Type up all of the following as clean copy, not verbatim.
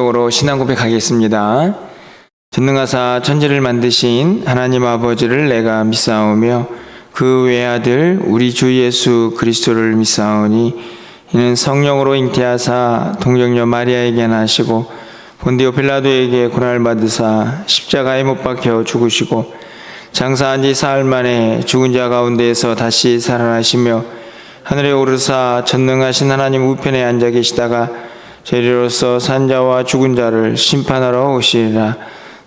제목으로 신앙 고백하겠습니다. 전능하사 천지를 만드신 하나님 아버지를 내가 믿사오며 그 외아들 우리 주 예수 그리스도를 믿사오니 이는 성령으로 잉태하사 동정녀 마리아에게 나시고 본디오 빌라도에게 고난을 받으사 십자가에 못 박혀 죽으시고 장사한 지 사흘 만에 죽은 자 가운데에서 다시 살아나시며 하늘에 오르사 전능하신 하나님 우편에 앉아 계시다가 죄리로서 산자와 죽은 자를 심판하러 오시리라.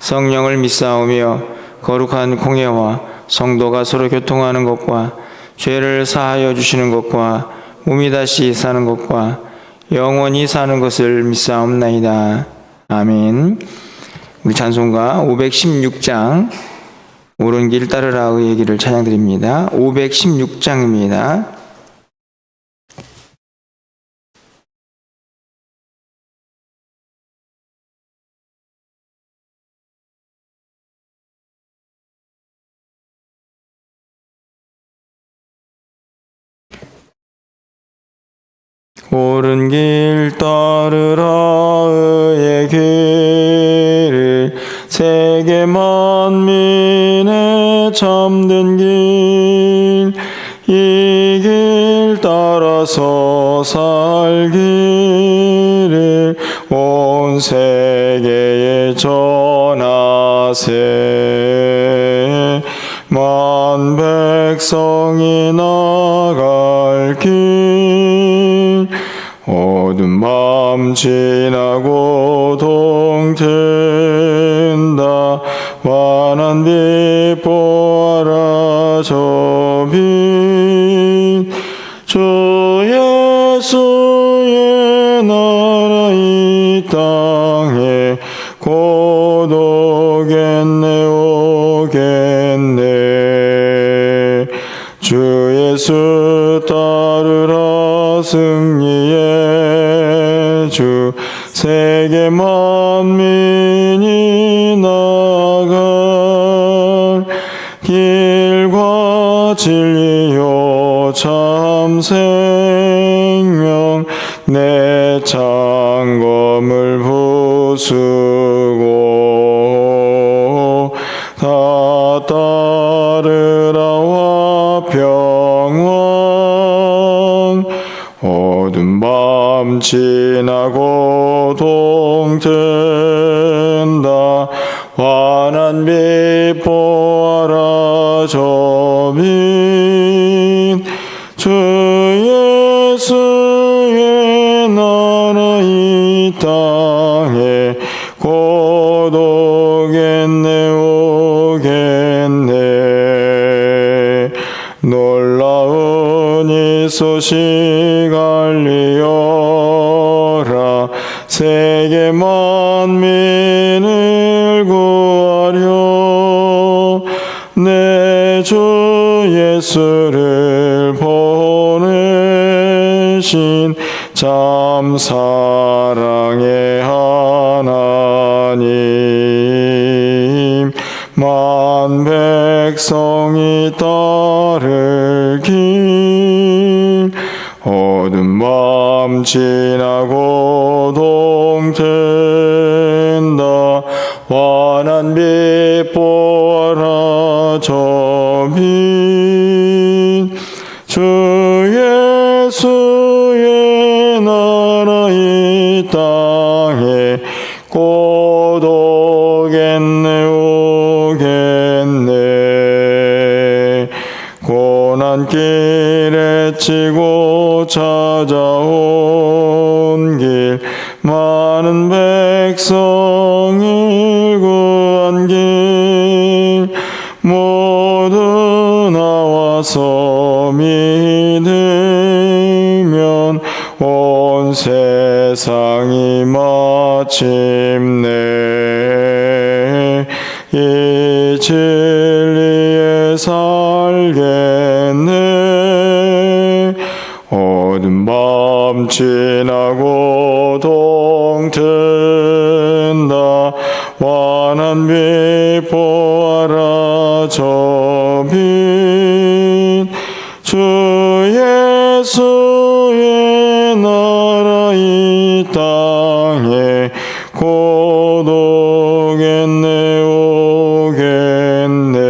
성령을 믿사오며 거룩한 공예와 성도가 서로 교통하는 것과 죄를 사하여 주시는 것과 몸이 다시 사는 것과 영원히 사는 것을 믿사옵나이다. 아멘. 우리 찬송가 516장 옳은 길 따르라의 얘기를 찬양드립니다. 516장입니다. 옳은 길 따르라 의의 길을 세계 만민의 참된 길 이 길 따라서 살기를 온 세계에 전하세 만 백성이 나갈 길 어두운 밤 지나고 동튼다 환한 빛 보아라 저 빛 주 예수의 나라 이 땅에 곧 오겠네 오겠네 주 예수 따르라 승리의 주 세계 만민이 나갈 길과 진리요 참 생명 내 창검을 부수고 다 따르라 화평왕 어두운 밤 지나고 동튼다 환한 빛 보아라 저 빛 주 예수의 나라 이 땅에 곧 오겠네 오겠네 놀라운 이 소식 알리어라 세계 만민을 구하려 내 주 예수를 보내신 참 사랑의 하나님 만 백성이 따를 길 어두운 밤 지나고 동튼다 환한 빛 보아라 저 빛 주 예수의 나라 이 땅에 곧 오겠네 오겠네 고난 길에 치고 찾아온 길 많은 백성을 구한 길 모두 나와서 믿으면 온 세상이 마침내 이 진리에 살겠네 어두운 밤 지나고 동튼다 환한 빛 보아라 저 빛 주 예수의 나라 이 땅에 곧 오겠네.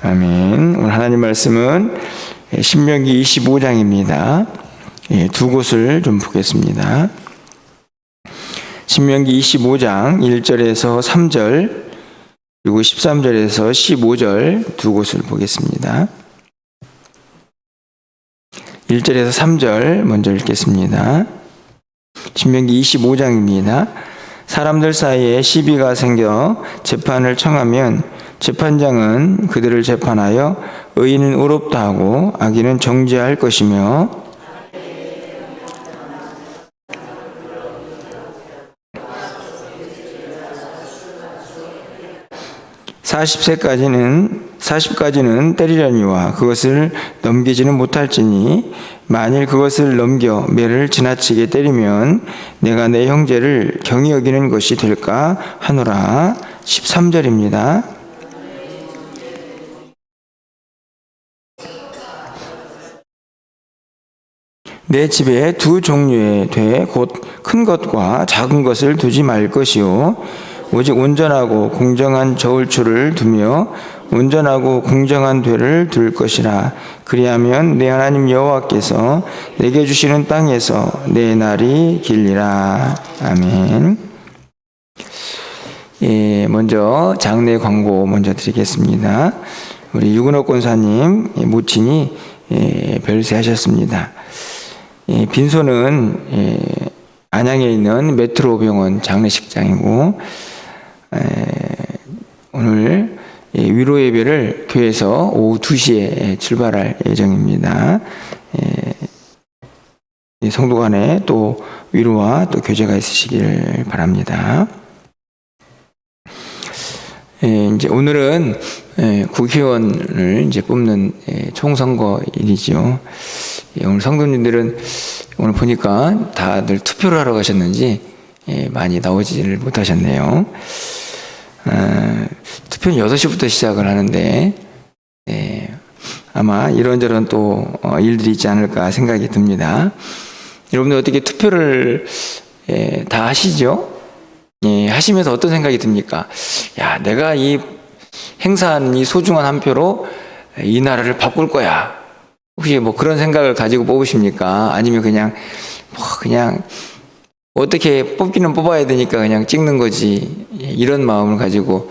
아멘. 오늘 하나님 말씀은 신명기 25장입니다. 두 곳을 좀 보겠습니다. 신명기 25장 1절에서 3절 그리고 13절에서 15절 두 곳을 보겠습니다. 1절에서 3절 먼저 읽겠습니다. 신명기 25장입니다. 사람들 사이에 시비가 생겨 재판을 청하면 재판장은 그들을 재판하여 의인은 의롭다 하고 악인은 정죄할 것이며 40까지는 때리려니와 그것을 넘기지는 못할지니 만일 그것을 넘겨 매를 지나치게 때리면 내가 내 형제를 경히 여기는 것이 될까 하노라. 13절입니다. 내 집에 두 종류의 돼 곧 큰 것과 작은 것을 두지 말 것이요 오직 온전하고 공정한 저울추를 두며 온전하고 공정한 되를 둘 것이라. 그리하면 내 하나님 여호와께서 내게 주시는 땅에서 내 날이 길리라. 아멘. 먼저 장례 광고 먼저 드리겠습니다. 우리 유근옥 권사님 모친이 별세하셨습니다. 빈소는 안양에 있는 메트로 병원 장례식장이고 오늘 위로 예배를 교회에서 오후 2시에 출발할 예정입니다. 성도 간에 또 위로와 또 교제가 있으시기를 바랍니다. 이제 오늘은 국회의원을 이제 뽑는 총선거일이죠. 오늘 성도님들은 오늘 보니까 다들 투표를 하러 가셨는지 많이 나오지를 못하셨네요. 투표는 6시부터 시작을 하는데 아마 이런저런 또 일들이 있지 않을까 생각이 듭니다. 여러분들 어떻게 투표를 다 하시죠? 하시면서 어떤 생각이 듭니까? 야, 내가 이 행사한 이 소중한 한 표로 이 나라를 바꿀 거야. 혹시 뭐 그런 생각을 가지고 뽑으십니까? 아니면 그냥 어떻게 뽑기는 뽑아야 되니까 그냥 찍는 거지, 이런 마음을 가지고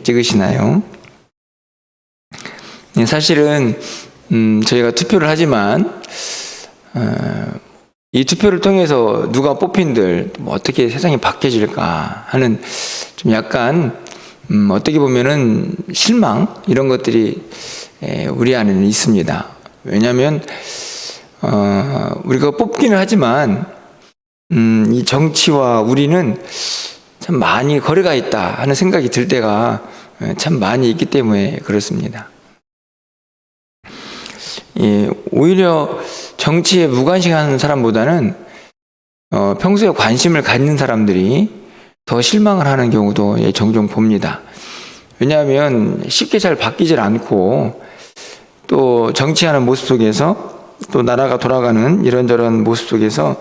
찍으시나요? 사실은 저희가 투표를 하지만 이 투표를 통해서 누가 뽑힌들 어떻게 세상이 바뀌어질까 하는 좀 약간 어떻게 보면은 실망, 이런 것들이 우리 안에는 있습니다. 왜냐하면 우리가 뽑기는 하지만 이 정치와 우리는 참 많이 거리가 있다 하는 생각이 들 때가 참 많이 있기 때문에 그렇습니다. 오히려 정치에 무관심하는 사람보다는 평소에 관심을 갖는 사람들이 더 실망을 하는 경우도 종종 봅니다. 왜냐하면 쉽게 잘 바뀌질 않고 또 정치하는 모습 속에서 또 나라가 돌아가는 이런저런 모습 속에서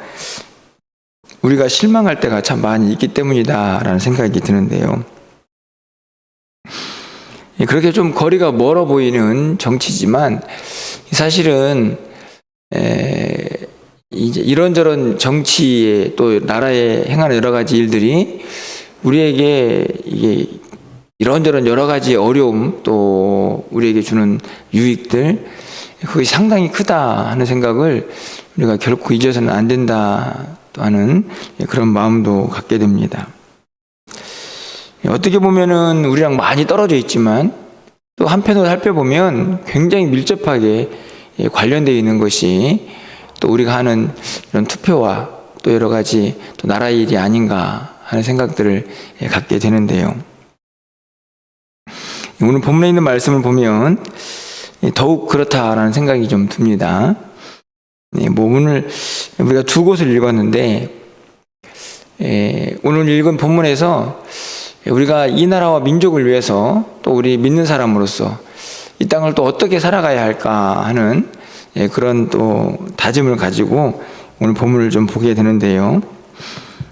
우리가 실망할 때가 참 많이 있기 때문이다라는 생각이 드는데요. 그렇게 좀 거리가 멀어 보이는 정치지만 사실은 이제 이런저런 정치에 또 나라에 행하는 여러 가지 일들이 우리에게 이게 이런저런 여러 가지 어려움 또 우리에게 주는 유익들, 그게 상당히 크다 하는 생각을 우리가 결코 잊어서는 안 된다 또 하는 그런 마음도 갖게 됩니다. 어떻게 보면은 우리랑 많이 떨어져 있지만 또 한편으로 살펴보면 굉장히 밀접하게 관련되어 있는 것이 또 우리가 하는 이런 투표와 또 여러 가지 또 나라 일이 아닌가 하는 생각들을 갖게 되는데요. 오늘 본문에 있는 말씀을 보면 더욱 그렇다라는 생각이 좀 듭니다. 오늘 우리가 두 곳을 읽었는데 오늘 읽은 본문에서 우리가 이 나라와 민족을 위해서 또 우리 믿는 사람으로서 이 땅을 또 어떻게 살아가야 할까 하는 그런 또 다짐을 가지고 오늘 본문을 좀 보게 되는데요.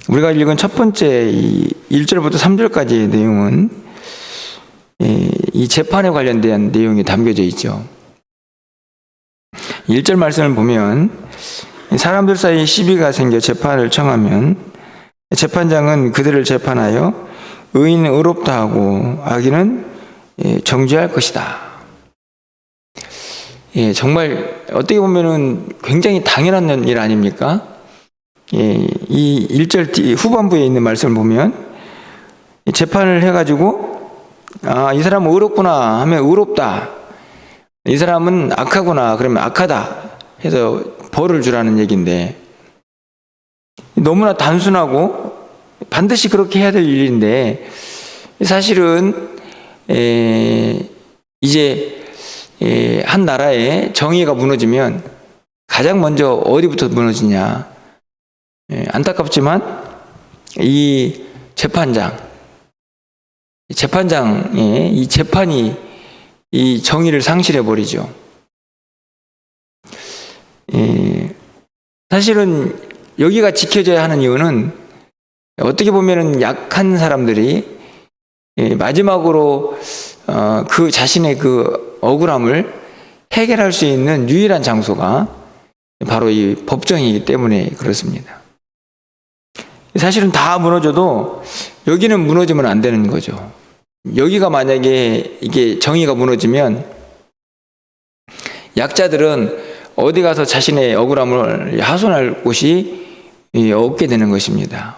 우리가 읽은 첫 번째 이 1절부터 3절까지의 내용은 이 재판에 관련된 내용이 담겨져 있죠. 1절 말씀을 보면 사람들 사이에 시비가 생겨 재판을 청하면 재판장은 그들을 재판하여 의인은 의롭다 하고 악인은 정죄할 것이다. 정말 어떻게 보면은 굉장히 당연한 일 아닙니까? 이 1절 후반부에 있는 말씀을 보면 재판을 해가지고 이 사람은 의롭구나 하면 의롭다, 이 사람은 악하구나 그러면 악하다 해서 벌을 주라는 얘기인데, 너무나 단순하고 반드시 그렇게 해야 될 일인데 사실은 이제 한 나라의 정의가 무너지면 가장 먼저 어디부터 무너지냐, 안타깝지만 이 재판장의 이 재판이 이 정의를 상실해 버리죠. 사실은 여기가 지켜져야 하는 이유는 어떻게 보면은 약한 사람들이 마지막으로 그 자신의 그 억울함을 해결할 수 있는 유일한 장소가 바로 이 법정이기 때문에 그렇습니다. 사실은 다 무너져도 여기는 무너지면 안 되는 거죠. 여기가 만약에 이게 정의가 무너지면 약자들은 어디 가서 자신의 억울함을 하소연할 곳이 없게 되는 것입니다.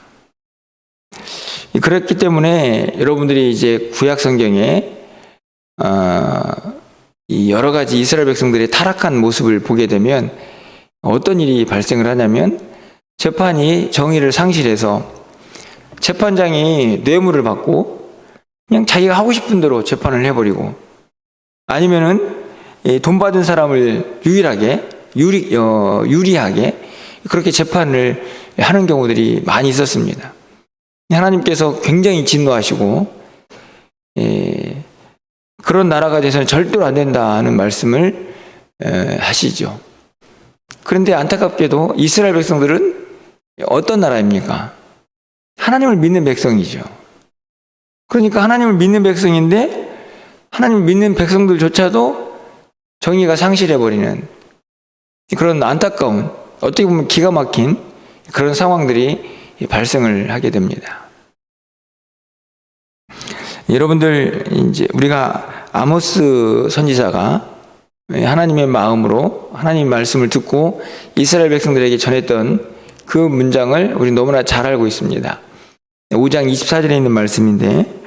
그렇기 때문에 여러분들이 이제 구약 성경에 이 여러 가지 이스라엘 백성들의 타락한 모습을 보게 되면 어떤 일이 발생을 하냐면 재판이 정의를 상실해서 재판장이 뇌물을 받고 그냥 자기가 하고 싶은 대로 재판을 해버리고, 아니면은 돈 받은 사람을 유리하게 그렇게 재판을 하는 경우들이 많이 있었습니다. 하나님께서 굉장히 진노하시고 그런 나라가 돼서는 절대로 안 된다는 말씀을 하시죠. 그런데 안타깝게도 이스라엘 백성들은 어떤 나라입니까? 하나님을 믿는 백성이죠. 그러니까 하나님을 믿는 백성인데 하나님을 믿는 백성들조차도 정의가 상실해버리는 그런 안타까운, 어떻게 보면 기가 막힌 그런 상황들이 발생을 하게 됩니다. 여러분들, 이제 우리가 아모스 선지자가 하나님의 마음으로 하나님 말씀을 듣고 이스라엘 백성들에게 전했던 그 문장을 우리 너무나 잘 알고 있습니다. 5장 24절에 있는 말씀인데,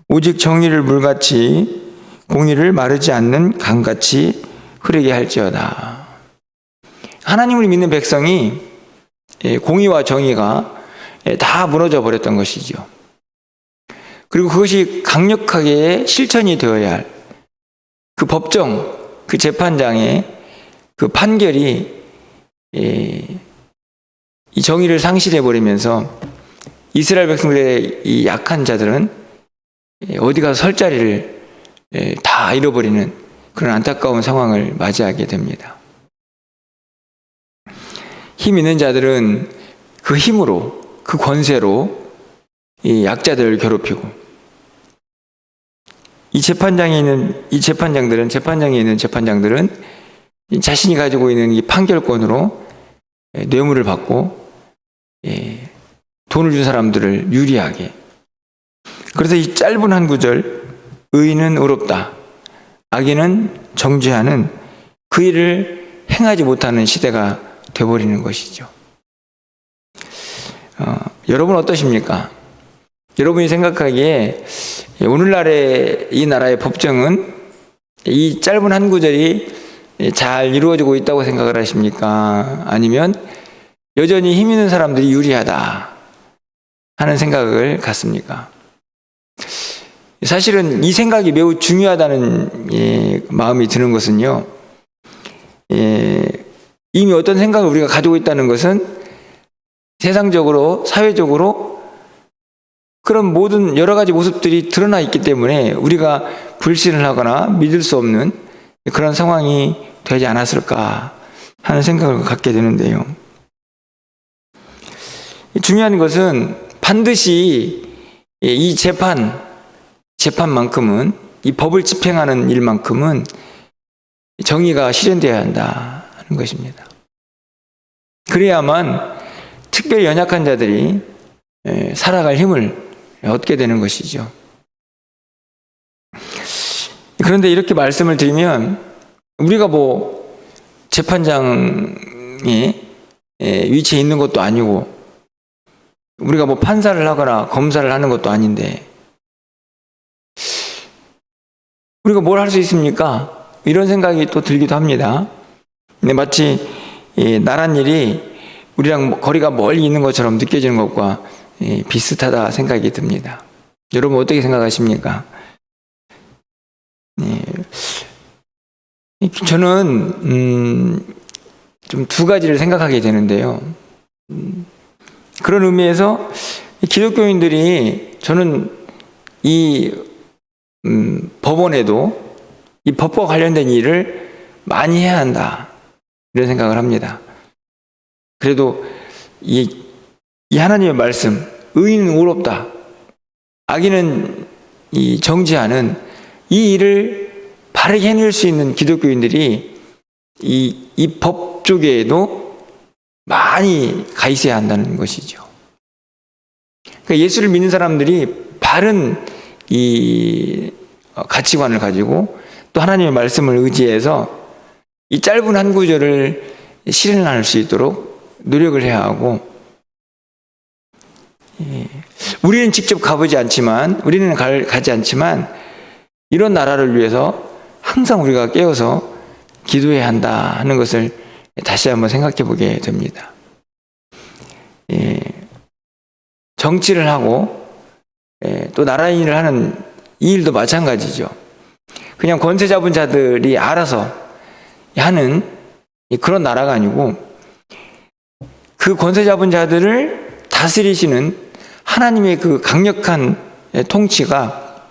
오직 정의를 물같이 공의를 마르지 않는 강같이 흐르게 할지어다. 하나님을 믿는 백성이 공의와 정의가 다 무너져 버렸던 것이죠. 그리고 그것이 강력하게 실천이 되어야 할 그 법정, 그 재판장의 그 판결이 이 정의를 상실해 버리면서 이스라엘 백성들의 이 약한 자들은 어디 가서 설 자리를 다 잃어버리는 그런 안타까운 상황을 맞이하게 됩니다. 힘 있는 자들은 그 힘으로, 그 권세로 이 약자들을 괴롭히고, 재판장에 있는 재판장들은 자신이 가지고 있는 이 판결권으로 뇌물을 받고 돈을 준 사람들을 유리하게. 그래서 이 짧은 한 구절, 의인은 의롭다, 악인은 정죄하는 그 일을 행하지 못하는 시대가 되어버리는 것이죠. 여러분 어떠십니까? 여러분이 생각하기에 오늘날의 이 나라의 법정은 이 짧은 한 구절이 잘 이루어지고 있다고 생각을 하십니까? 아니면 여전히 힘 있는 사람들이 유리하다 하는 생각을 갖습니까? 사실은 이 생각이 매우 중요하다는 마음이 드는 것은요, 이미 어떤 생각을 우리가 가지고 있다는 것은 세상적으로, 사회적으로 그런 모든 여러 가지 모습들이 드러나 있기 때문에 우리가 불신을 하거나 믿을 수 없는 그런 상황이 되지 않았을까 하는 생각을 갖게 되는데요. 중요한 것은 반드시 이 재판만큼은, 이 법을 집행하는 일만큼은 정의가 실현되어야 한다 하는 것입니다. 그래야만 특별히 연약한 자들이 살아갈 힘을 얻게 되는 것이죠. 그런데 이렇게 말씀을 드리면, 우리가 재판장의 위치에 있는 것도 아니고, 우리가 판사를 하거나 검사를 하는 것도 아닌데, 우리가 뭘 할 수 있습니까? 이런 생각이 또 들기도 합니다. 근데 마치 나란 일이 우리랑 거리가 멀리 있는 것처럼 느껴지는 것과 비슷하다 생각이 듭니다. 여러분 어떻게 생각하십니까? 저는 좀 두 가지를 생각하게 되는데요. 그런 의미에서 기독교인들이, 저는 이 법원에도 이 법과 관련된 일을 많이 해야 한다, 이런 생각을 합니다. 그래도 이 하나님의 말씀, 의인은 의롭다, 악인은 정죄하는 이 일을 바르게 해낼 수 있는 기독교인들이 이 법 쪽에도 많이 가 있어야 한다는 것이죠. 그러니까 예수를 믿는 사람들이 바른 이 가치관을 가지고 또 하나님의 말씀을 의지해서 이 짧은 한 구절을 실현할 수 있도록 노력을 해야 하고, 우리는 직접 가보지 않지만, 우리는 가지 않지만, 이런 나라를 위해서 항상 우리가 깨어서 기도해야 한다 하는 것을 다시 한번 생각해 보게 됩니다. 정치를 하고 또 나라 일을 하는 이 일도 마찬가지죠. 그냥 권세 잡은 자들이 알아서 하는 그런 나라가 아니고, 그 권세 잡은 자들을 다스리시는 하나님의 그 강력한 통치가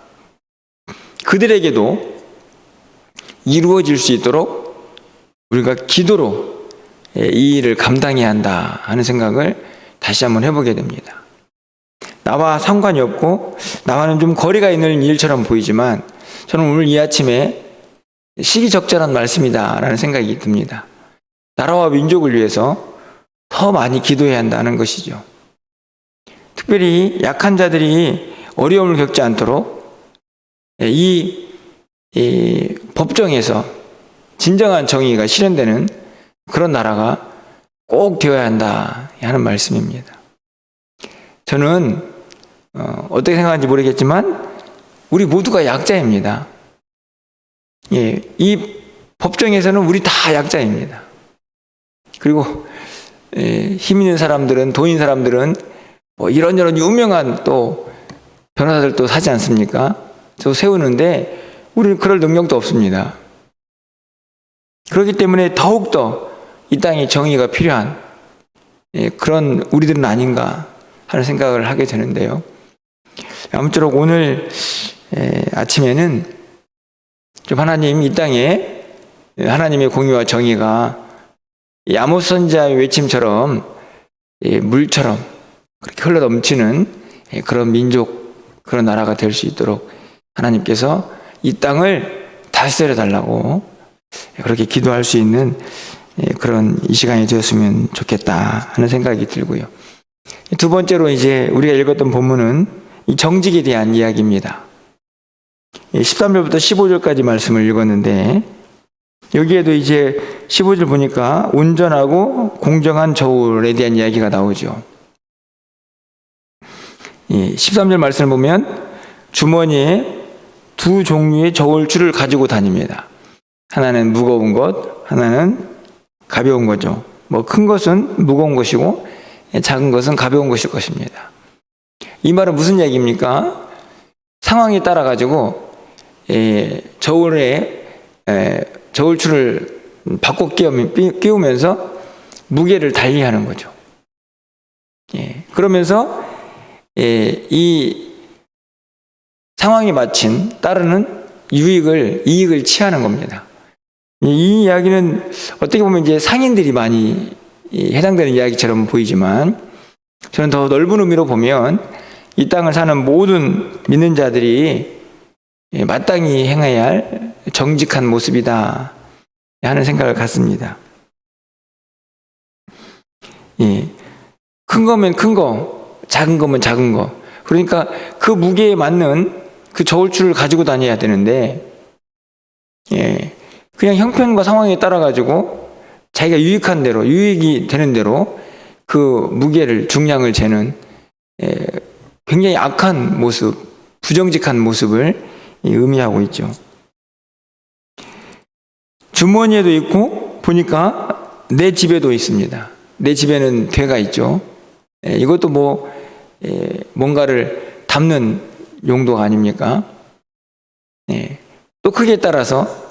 그들에게도 이루어질 수 있도록 우리가 기도로 이 일을 감당해야 한다 하는 생각을 다시 한번 해보게 됩니다. 나와 상관이 없고 나와는 좀 거리가 있는 일처럼 보이지만, 저는 오늘 이 아침에 시기적절한 말씀이다 라는 생각이 듭니다. 나라와 민족을 위해서 더 많이 기도해야 한다는 것이죠. 특별히 약한 자들이 어려움을 겪지 않도록 이 법정에서 진정한 정의가 실현되는 그런 나라가 꼭 되어야 한다 하는 말씀입니다. 저는 어떻게 생각하는지 모르겠지만 우리 모두가 약자입니다. 이 법정에서는 우리 다 약자입니다. 그리고 힘 있는 사람들은, 돈 있는 사람들은 이런저런 유명한 또 변호사들도 사지 않습니까? 저 세우는데 우리는 그럴 능력도 없습니다. 그렇기 때문에 더욱더 이 땅에 정의가 필요한 그런 우리들은 아닌가 하는 생각을 하게 되는데요. 아무쪼록 오늘 아침에는 좀 하나님, 이 땅에 하나님의 공의와 정의가 아모스 선지자의 외침처럼 물처럼 그렇게 흘러 넘치는 그런 민족, 그런 나라가 될 수 있도록 하나님께서 이 땅을 다스려 달라고 그렇게 기도할 수 있는 그런 이 시간이 되었으면 좋겠다 하는 생각이 들고요. 두 번째로 이제 우리가 읽었던 본문은 이 정직에 대한 이야기입니다. 13절부터 15절까지 말씀을 읽었는데, 여기에도 이제 15절 보니까 온전하고 공정한 저울에 대한 이야기가 나오죠. 13절 말씀을 보면 주머니에 두 종류의 저울줄을 가지고 다닙니다. 하나는 무거운 것, 하나는 가벼운 거죠. 큰 것은 무거운 것이고 작은 것은 가벼운 것일 것입니다. 이 말은 무슨 얘기입니까? 상황에 따라 가지고 저울줄을 바꿔 끼우면서 무게를 달리하는 거죠. 그러면서 이 상황에 맞춘 따르는 이익을 취하는 겁니다. 이 이야기는 어떻게 보면 이제 상인들이 많이 해당되는 이야기처럼 보이지만, 저는 더 넓은 의미로 보면 이 땅을 사는 모든 믿는 자들이 마땅히 행해야 할 정직한 모습이다 하는 생각을 갖습니다. 큰 거면 큰 거, 작은 거면 작은 거. 그러니까 그 무게에 맞는 그 저울추를 가지고 다녀야 되는데, 그냥 형편과 상황에 따라 가지고 자기가 유익한 대로, 유익이 되는 대로 그 무게를, 중량을 재는 굉장히 악한 모습, 부정직한 모습을 의미하고 있죠. 주머니에도 있고 보니까 내 집에도 있습니다. 내 집에는 배가 있죠. 이것도 뭔가를 담는 용도가 아닙니까? 또 크기에 따라서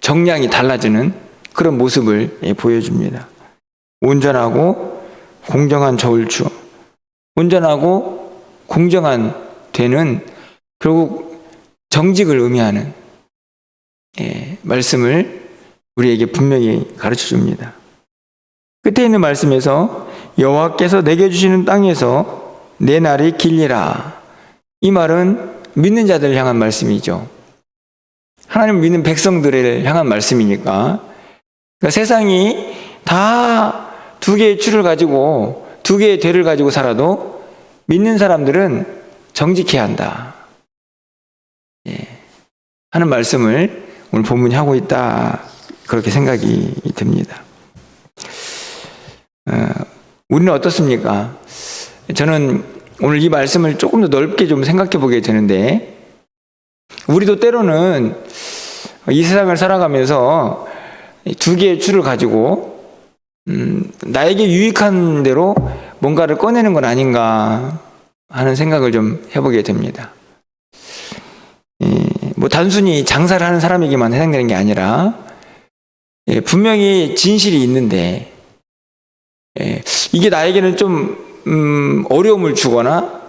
정량이 달라지는 그런 모습을 보여줍니다. 온전하고 공정한 저울추, 온전하고 공정한 되는 결국 정직을 의미하는 말씀을 우리에게 분명히 가르쳐 줍니다. 끝에 있는 말씀에서 여호와께서 내게 주시는 땅에서 내 날이 길리라. 이 말은 믿는 자들을 향한 말씀이죠. 하나님을 믿는 백성들을 향한 말씀이니까. 그러니까 세상이 다 두 개의 추를 가지고, 두 개의 되를 가지고 살아도 믿는 사람들은 정직해야 한다 하는 말씀을 오늘 본문이 하고 있다, 그렇게 생각이 듭니다. 우리는 어떻습니까? 저는 오늘 이 말씀을 조금 더 넓게 좀 생각해 보게 되는데, 우리도 때로는 이 세상을 살아가면서 두 개의 추를 가지고 나에게 유익한 대로 뭔가를 꺼내는 건 아닌가 하는 생각을 좀 해보게 됩니다. 단순히 장사를 하는 사람에게만 해당되는 게 아니라, 분명히 진실이 있는데 이게 나에게는 좀 어려움을 주거나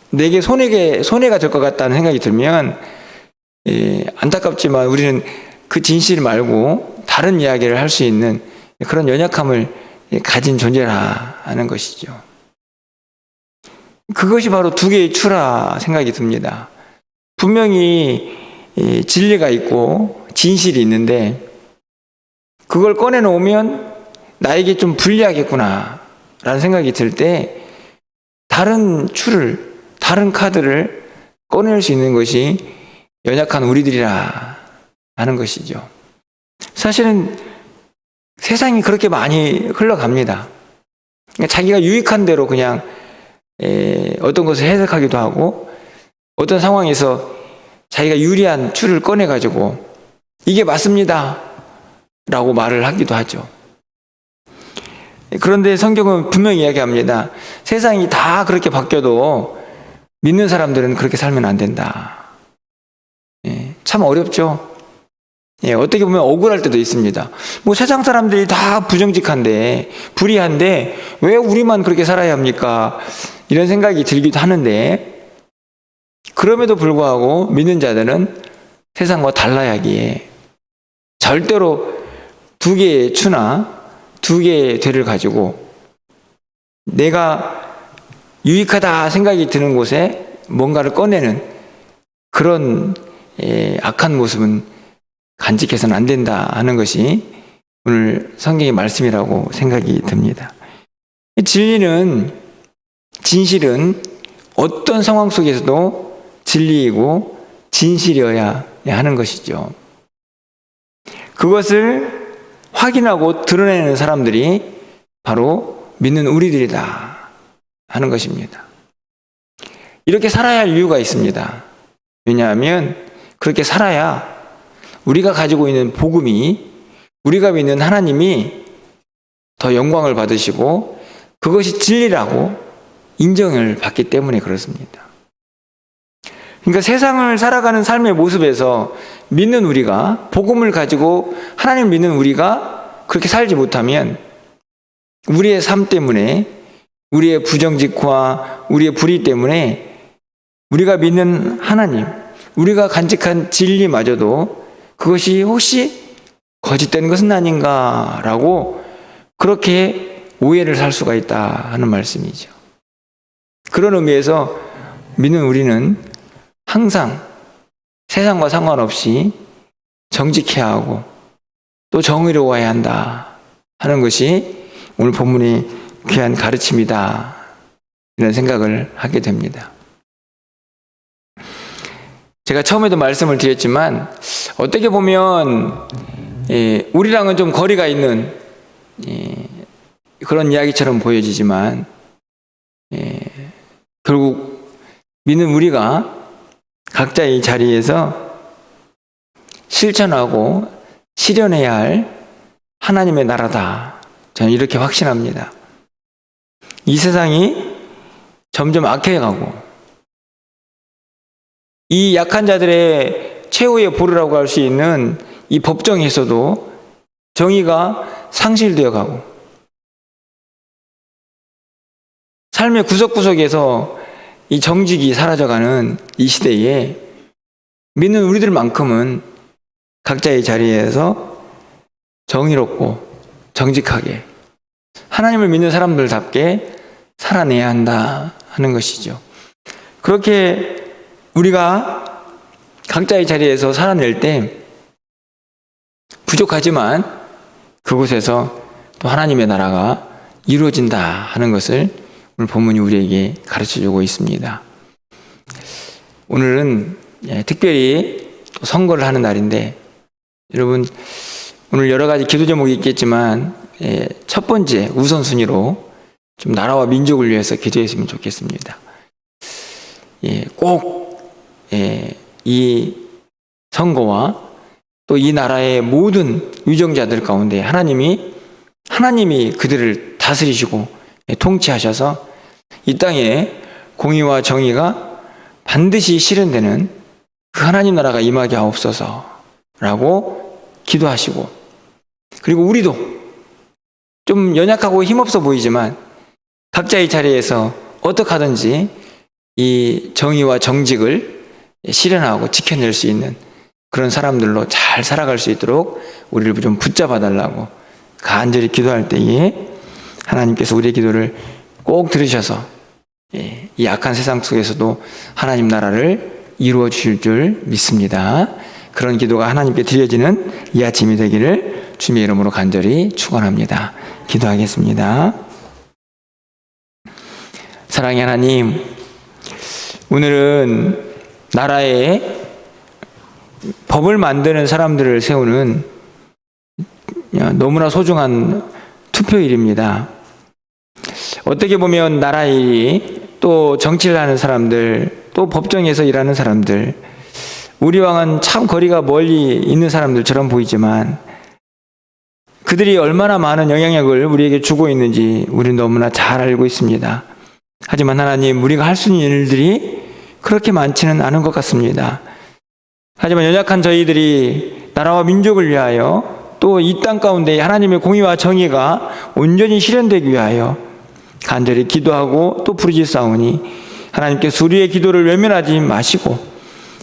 내게 손해가 될 것 같다는 생각이 들면, 안타깝지만 우리는 그 진실 말고 다른 이야기를 할 수 있는 그런 연약함을 가진 존재라 하는 것이죠. 그것이 바로 두 개의 추라 생각이 듭니다. 분명히 진리가 있고 진실이 있는데 그걸 꺼내놓으면 나에게 좀 불리하겠구나 라는 생각이 들 때 다른 추를, 다른 카드를 꺼낼 수 있는 것이 연약한 우리들이라 하는 것이죠. 사실은 세상이 그렇게 많이 흘러갑니다. 자기가 유익한 대로 그냥 어떤 것을 해석하기도 하고, 어떤 상황에서 자기가 유리한 추를 꺼내가지고 이게 맞습니다 라고 말을 하기도 하죠. 그런데 성경은 분명히 이야기합니다. 세상이 다 그렇게 바뀌어도 믿는 사람들은 그렇게 살면 안 된다. 참 어렵죠. 어떻게 보면 억울할 때도 있습니다. 세상 사람들이 다 부정직한데, 불의한데 왜 우리만 그렇게 살아야 합니까? 이런 생각이 들기도 하는데, 그럼에도 불구하고 믿는 자들은 세상과 달라야 하기에 절대로 두 개의 추나 두 개의 되를 가지고 내가 유익하다 생각이 드는 곳에 뭔가를 꺼내는 그런 악한 모습은 간직해서는 안 된다 하는 것이 오늘 성경의 말씀이라고 생각이 듭니다. 진리는, 진실은 어떤 상황 속에서도 진리이고 진실이어야 하는 것이죠. 그것을 확인하고 드러내는 사람들이 바로 믿는 우리들이다 하는 것입니다. 이렇게 살아야 할 이유가 있습니다. 왜냐하면 그렇게 살아야 우리가 가지고 있는 복음이, 우리가 믿는 하나님이 더 영광을 받으시고 그것이 진리라고 인정을 받기 때문에 그렇습니다. 그러니까 세상을 살아가는 삶의 모습에서 믿는 우리가, 복음을 가지고 하나님을 믿는 우리가 그렇게 살지 못하면 우리의 삶 때문에, 우리의 부정직과 우리의 불의 때문에 우리가 믿는 하나님, 우리가 간직한 진리마저도 그것이 혹시 거짓된 것은 아닌가라고 그렇게 오해를 살 수가 있다 하는 말씀이죠. 그런 의미에서 믿는 우리는 항상 세상과 상관없이 정직해야 하고 또 정의로워야 한다 하는 것이 오늘 본문의 귀한 가르침이다, 이런 생각을 하게 됩니다. 제가 처음에도 말씀을 드렸지만 어떻게 보면 우리랑은 좀 거리가 있는 그런 이야기처럼 보여지지만 결국 믿는 우리가 각자의 자리에서 실천하고 실현해야 할 하나님의 나라다, 저는 이렇게 확신합니다. 이 세상이 점점 악해가고 이 약한 자들의 최후의 보루라고 할 수 있는 이 법정에서도 정의가 상실되어 가고 삶의 구석구석에서 이 정직이 사라져가는 이 시대에 믿는 우리들만큼은 각자의 자리에서 정의롭고 정직하게 하나님을 믿는 사람들답게 살아내야 한다 하는 것이죠. 그렇게 우리가 각자의 자리에서 살아낼 때 부족하지만 그곳에서 또 하나님의 나라가 이루어진다 하는 것을 오늘 본문이 우리에게 가르쳐주고 있습니다. 오늘은 특별히 또 선거를 하는 날인데, 여러분 오늘 여러 가지 기도 제목이 있겠지만 첫 번째 우선순위로 좀 나라와 민족을 위해서 기도했으면 좋겠습니다. 꼭 이 선거와 또 이 나라의 모든 유정자들 가운데 하나님이 그들을 다스리시고 통치하셔서 이 땅에 공의와 정의가 반드시 실현되는 그 하나님 나라가 임하게 하옵소서라고 기도하시고, 그리고 우리도 좀 연약하고 힘없어 보이지만 각자의 자리에서 어떻게 하든지 이 정의와 정직을 실현하고 지켜낼 수 있는 그런 사람들로 잘 살아갈 수 있도록 우리를 좀 붙잡아 달라고 간절히 기도할 때에 하나님께서 우리의 기도를 꼭 들으셔서 이 악한 세상 속에서도 하나님 나라를 이루어 주실 줄 믿습니다. 그런 기도가 하나님께 드려지는 이 아침이 되기를 주님의 이름으로 간절히 축원합니다. 기도하겠습니다. 사랑의 하나님, 오늘은 나라에 법을 만드는 사람들을 세우는 너무나 소중한 투표일입니다. 어떻게 보면 나라의 일이, 또 정치를 하는 사람들, 또 법정에서 일하는 사람들, 우리와는 참 거리가 멀리 있는 사람들처럼 보이지만 그들이 얼마나 많은 영향력을 우리에게 주고 있는지 우리는 너무나 잘 알고 있습니다. 하지만 하나님, 우리가 할 수 있는 일들이 그렇게 많지는 않은 것 같습니다. 하지만 연약한 저희들이 나라와 민족을 위하여 또 이 땅 가운데 하나님의 공의와 정의가 온전히 실현되기 위하여 간절히 기도하고 또 부르짖사오니 하나님께서 우리의 기도를 외면하지 마시고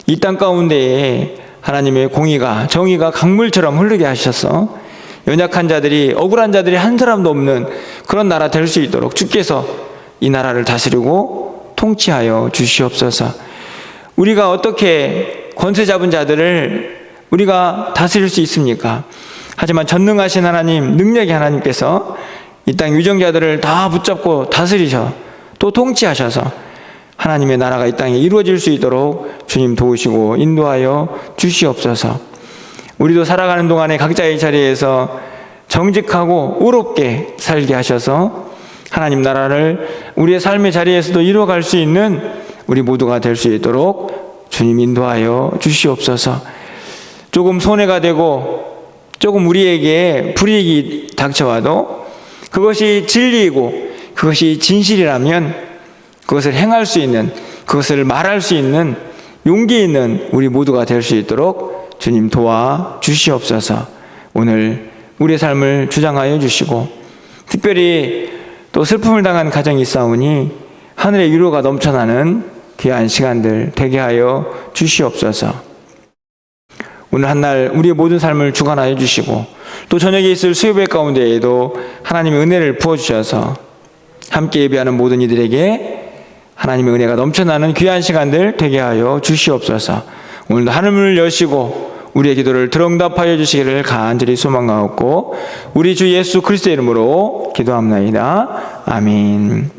이 땅 가운데에 하나님의 공의가 정의가 강물처럼 흐르게 하셔서 연약한 자들이, 억울한 자들이 한 사람도 없는 그런 나라 될 수 있도록 주께서 이 나라를 다스리고 통치하여 주시옵소서. 우리가 어떻게 권세 잡은 자들을 우리가 다스릴 수 있습니까? 하지만 전능하신 하나님, 능력의 하나님께서 이 땅 유정자들을 다 붙잡고 다스리셔 또 통치하셔서 하나님의 나라가 이 땅에 이루어질 수 있도록 주님 도우시고 인도하여 주시옵소서. 우리도 살아가는 동안에 각자의 자리에서 정직하고 의롭게 살게 하셔서 하나님 나라를 우리의 삶의 자리에서도 이루어갈 수 있는 우리 모두가 될 수 있도록 주님 인도하여 주시옵소서. 조금 손해가 되고 조금 우리에게 불이익이 닥쳐와도 그것이 진리이고 그것이 진실이라면 그것을 행할 수 있는, 그것을 말할 수 있는 용기 있는 우리 모두가 될 수 있도록 주님 도와 주시옵소서. 오늘 우리의 삶을 주장하여 주시고 특별히 또 슬픔을 당한 가정이 있사오니 하늘의 위로가 넘쳐나는 귀한 시간들 되게 하여 주시옵소서. 오늘 한날 우리의 모든 삶을 주관하여 주시고 또 저녁에 있을 수요예배 가운데에도 하나님의 은혜를 부어주셔서 함께 예배하는 모든 이들에게 하나님의 은혜가 넘쳐나는 귀한 시간들 되게 하여 주시옵소서. 오늘도 하늘문을 여시고 우리의 기도를 들응답하여 주시기를 간절히 소망하옵고 우리 주 예수 그리스도의 이름으로 기도합나이다. 아멘.